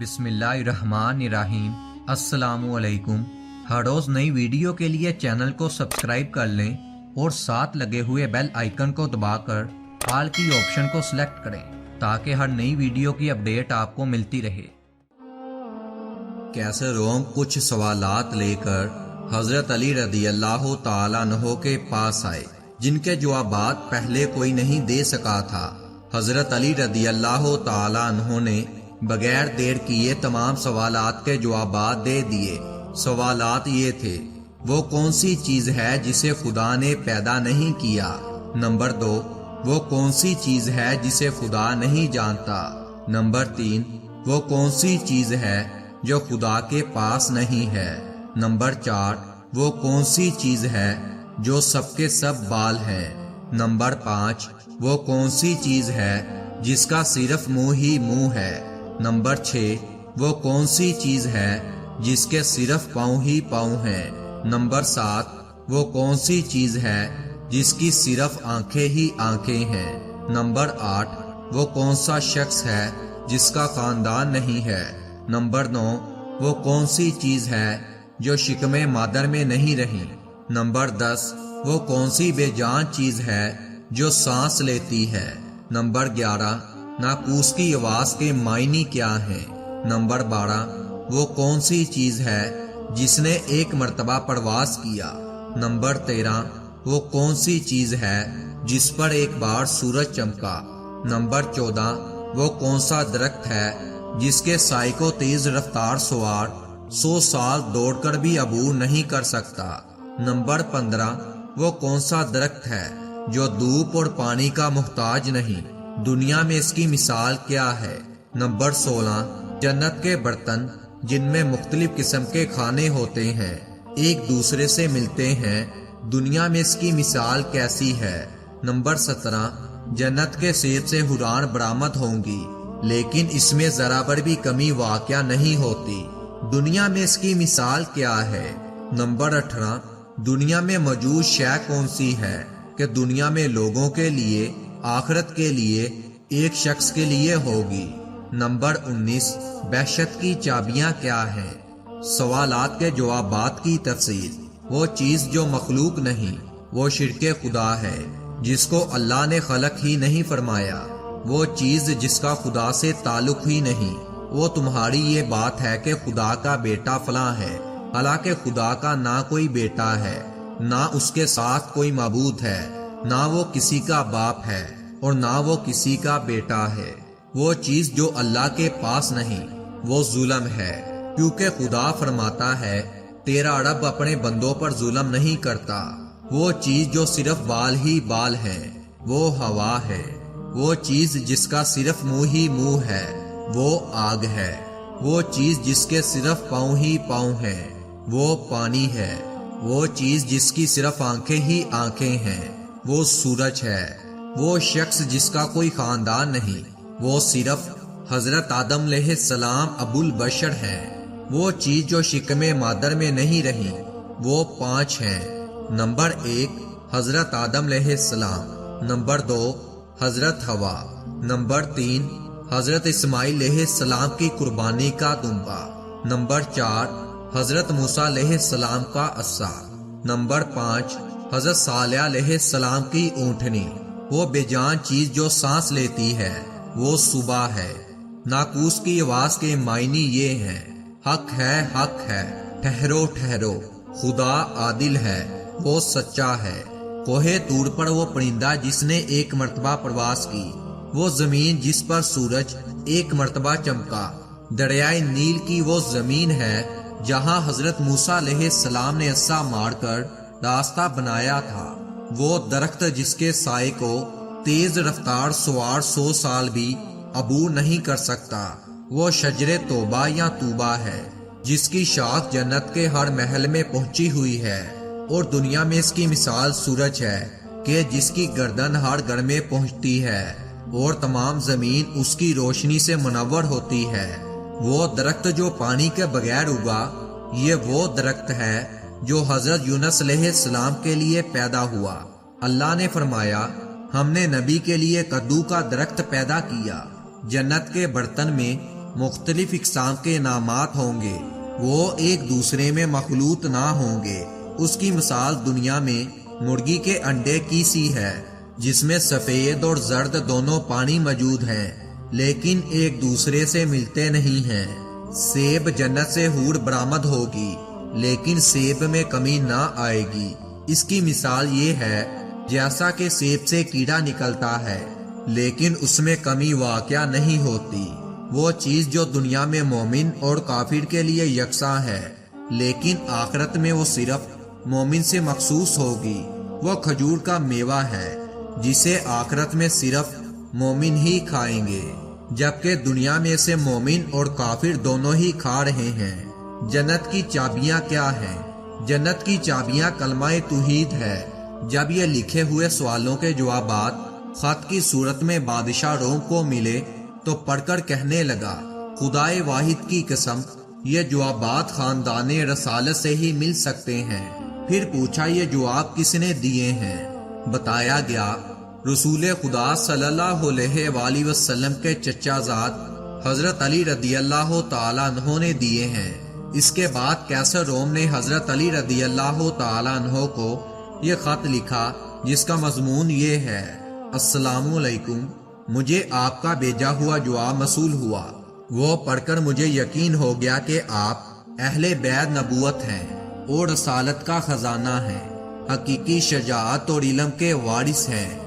بسم اللہ الرحمن الرحیم۔ السلام علیکم۔ ہر روز نئی ویڈیو کے لیے چینل کو سبسکرائب کر لیں اور ساتھ لگے ہوئے بیل آئیکن کو دبا کر آل کی آپشن کو سلیکٹ کریں تاکہ ہر نئی ویڈیو کی اپڈیٹ آپ کو ملتی رہے۔ کیسر روم کچھ سوالات لے کر حضرت علی رضی اللہ تعالیٰ عنہ کے پاس آئے جن کے جوابات پہلے کوئی نہیں دے سکا تھا۔ حضرت علی رضی اللہ تعالیٰ عنہ نے بغیر دیر کیے تمام سوالات کے جوابات دے دیے۔ سوالات یہ تھے، وہ کون سی چیز ہے جسے خدا نے پیدا نہیں کیا؟ نمبر 2، وہ کون سی چیز ہے جسے خدا نہیں جانتا؟ نمبر 3، وہ کون سی چیز ہے جو خدا کے پاس نہیں ہے؟ نمبر 4، وہ کون سی چیز ہے جو سب کے سب بال ہے؟ نمبر 5، وہ کون سی چیز ہے جس کا صرف منہ ہی منہ ہے؟ نمبر 6، وہ کون سی چیز ہے جس کے صرف پاؤں ہی پاؤں ہیں؟ نمبر 7، وہ کون سی چیز ہے جس کی صرف آنکھیں ہی آنکھیں ہیں؟ نمبر 8، وہ کون سا شخص ہے جس کا خاندان نہیں ہے؟ نمبر 9، وہ کون سی چیز ہے جو شکم مادر میں نہیں رہی؟ نمبر 10، وہ کون سی بے جان چیز ہے جو سانس لیتی ہے؟ نمبر 11، ناقوس کی آواز کے معنی کیا ہیں؟ نمبر 12، وہ کون سی چیز ہے جس نے ایک مرتبہ پرواز کیا؟ نمبر 13، وہ کون سی چیز ہے جس پر ایک بار سورج چمکا؟ نمبر 14، وہ کون سا درخت ہے جس کے سائے کو تیز رفتار سوار 100 سال دوڑ کر بھی عبور نہیں کر سکتا؟ نمبر 15، وہ کون سا درخت ہے جو دھوپ اور پانی کا محتاج نہیں؟ دنیا میں اس کی مثال کیا ہے؟ نمبر 16، جنت کے برتن جن میں مختلف قسم کے کھانے ہوتے ہیں ایک دوسرے سے ملتے ہیں، دنیا میں اس کی مثال کیسی ہے؟ نمبر 17، جنت کے سیب سے حوران برآمد ہوں گی لیکن اس میں ذرا بھر بھی کمی واقع نہیں ہوتی، دنیا میں اس کی مثال کیا ہے؟ نمبر 18، دنیا میں موجود شے کون سی ہے کہ دنیا میں لوگوں کے لیے آخرت کے لیے ایک شخص کے لیے ہوگی؟ نمبر 19، بہشت کی چابیاں کیا ہیں؟ سوالات کے جوابات کی تفصیل۔ وہ چیز جو مخلوق نہیں، وہ شرک خدا ہے جس کو اللہ نے خلق ہی نہیں فرمایا۔ وہ چیز جس کا خدا سے تعلق ہی نہیں، وہ تمہاری یہ بات ہے کہ خدا کا بیٹا فلاں ہے، حالانکہ خدا کا نہ کوئی بیٹا ہے، نہ اس کے ساتھ کوئی معبود ہے، نہ وہ کسی کا باپ ہے اور نہ وہ کسی کا بیٹا ہے۔ وہ چیز جو اللہ کے پاس نہیں، وہ ظلم ہے، کیونکہ خدا فرماتا ہے تیرا رب اپنے بندوں پر ظلم نہیں کرتا۔ وہ چیز جو صرف بال ہی بال ہیں، وہ ہوا ہے۔ وہ چیز جس کا صرف منہ ہی منہ ہے، وہ آگ ہے۔ وہ چیز جس کے صرف پاؤں ہی پاؤں ہیں، وہ پانی ہے۔ وہ چیز جس کی صرف آنکھیں ہی آنکھیں ہیں، وہ سورج ہے۔ وہ شخص جس کا کوئی خاندان نہیں، وہ صرف حضرت آدم علیہ السلام ابو البشر ہیں۔ وہ چیز جو شکم مادر میں نہیں رہی، وہ 5 ہیں۔ نمبر 1، حضرت آدم علیہ السلام۔ نمبر 2، حضرت حوا۔ نمبر 3، حضرت اسماعیل علیہ السلام کی قربانی کا دمبا۔ نمبر 4، حضرت موسیٰ علیہ السلام کا عصا۔ نمبر 5، حضرت صالح علیہ السلام کی اونٹنی۔ وہ بے جان چیز جو سانس لیتی ہے، وہ صبح ہے۔ ناقوس کی آواز کے معنی یہ ہیں، حق ہے، حق ہے، ٹھہرو ٹھہرو، خدا عادل ہے، وہ سچا ہے۔ کوہ طور پر وہ پرندہ جس نے ایک مرتبہ پرواز کی، وہ زمین جس پر سورج ایک مرتبہ چمکا، دریائے نیل کی وہ زمین ہے جہاں حضرت موسیٰ علیہ السلام نے عصا مار کر راستہ بنایا تھا، وہ درخت جس کے سائے کو تیز رفتار سوار 100 سال بھی عبور نہیں کر سکتا، وہ شجر توبہ یا طوبہ ہے جس کی شاخ جنت کے ہر محل میں پہنچی ہوئی ہے، اور دنیا میں اس کی مثال سورج ہے کہ جس کی گردن ہر گھر میں پہنچتی ہے اور تمام زمین اس کی روشنی سے منور ہوتی ہے۔ وہ درخت جو پانی کے بغیر اگا، یہ وہ درخت ہے جو حضرت یونس علیہ السلام کے لیے پیدا ہوا۔ اللہ نے فرمایا، ہم نے نبی کے لیے کدو کا درخت پیدا کیا۔ جنت کے برتن میں مختلف اقسام کے انعامات ہوں گے، وہ ایک دوسرے میں مخلوط نہ ہوں گے۔ اس کی مثال دنیا میں مرغی کے انڈے کی سی ہے، جس میں سفید اور زرد دونوں پانی موجود ہیں، لیکن ایک دوسرے سے ملتے نہیں ہیں۔ سیب جنت سے حور برآمد ہوگی، لیکن سیب میں کمی نہ آئے گی۔ اس کی مثال یہ ہے جیسا کہ سیب سے کیڑا نکلتا ہے، لیکن اس میں کمی واقع نہیں ہوتی۔ وہ چیز جو دنیا میں مومن اور کافر کے لیے یکساں ہے، لیکن آخرت میں وہ صرف مومن سے مخصوص ہوگی۔ وہ کھجور کا میوہ ہے جسے آخرت میں صرف مومن ہی کھائیں گے، جبکہ دنیا میں سے مومن اور کافر دونوں ہی کھا رہے ہیں۔ جنت کی چابیاں کیا ہیں؟ جنت کی چابیاں کلمہ توحید ہے۔ جب یہ لکھے ہوئے سوالوں کے جوابات خط کی صورت میں بادشاہ روم کو ملے تو پڑھ کر کہنے لگا، خدائے واحد کی قسم، یہ جوابات خاندان رسالت سے ہی مل سکتے ہیں۔ پھر پوچھا، یہ جواب کس نے دیے ہیں؟ بتایا گیا، رسول خدا صلی اللہ علیہ وآلہ وسلم کے چچا زاد حضرت علی رضی اللہ تعالیٰ عنہ نے دیے ہیں۔ اس کے بعد قیصر روم نے حضرت علی رضی اللہ تعالیٰ عنہ کو یہ خط لکھا، جس کا مضمون یہ ہے، السلام علیکم، مجھے آپ کا بھیجا ہوا جواب موصول ہوا۔ وہ پڑھ کر مجھے یقین ہو گیا کہ آپ اہل بیت نبوت ہیں اور رسالت کا خزانہ ہیں، حقیقی شجاعت اور علم کے وارث ہیں۔